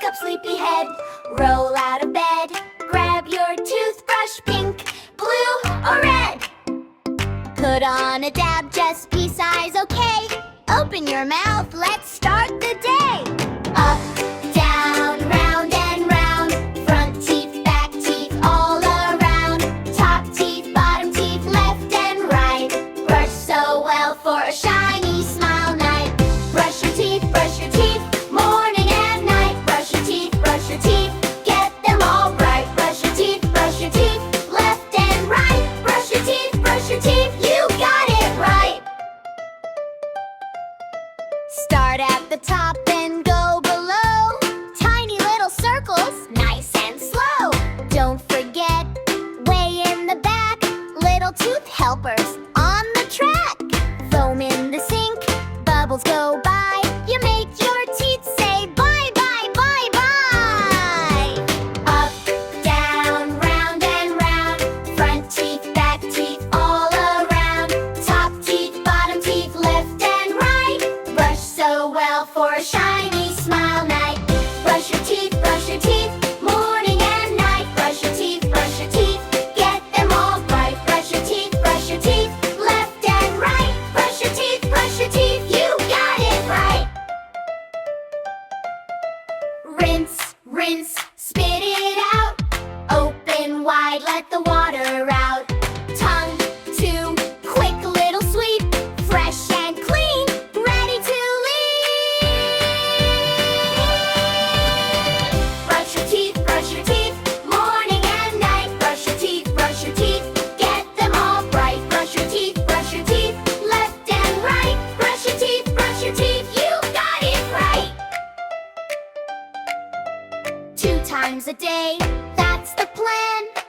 up, sleepyhead. Roll out of bed. Grab your toothbrush, pink, blue, or red. Put on a dab, just pea size, okay? Open your mouth, let's start the day. Up, down, round and round. Front teeth, back teeth, all around. Top teeth, bottom teeth, left and right. Brush so well for a shiny smile night. Brush your teeth, morning and night. Brush your teeth, get them all bright. Brush your teeth, left and right. Brush your teeth, you got it right. Start at the top and go below. Tiny little circles, nice and slow. Don't forget, way in the back, little tooth helpers on the track. Foam in the sink, bubbles go by. You make your teeth say bye, bye, bye, bye. Up, down, round and round. Front teeth, back teeth, all around. Top teeth, bottom teeth, left and right. Brush so well for a shiny smile night. Brush your teeth, morning and night. Brush your teeth, get them all bright. Brush your teeth, left and right. Brush your teeth, you got it right. Rinse, rinse, spit it out. Open wide, let the water out. Tongue to quick little sweep. Fresh and clean, ready to leave. Brush your teeth, morning and night. Brush your teeth, get them all bright. Brush your teeth, left and right. Brush your teeth, you got it right. 2 times a day, that's the plan.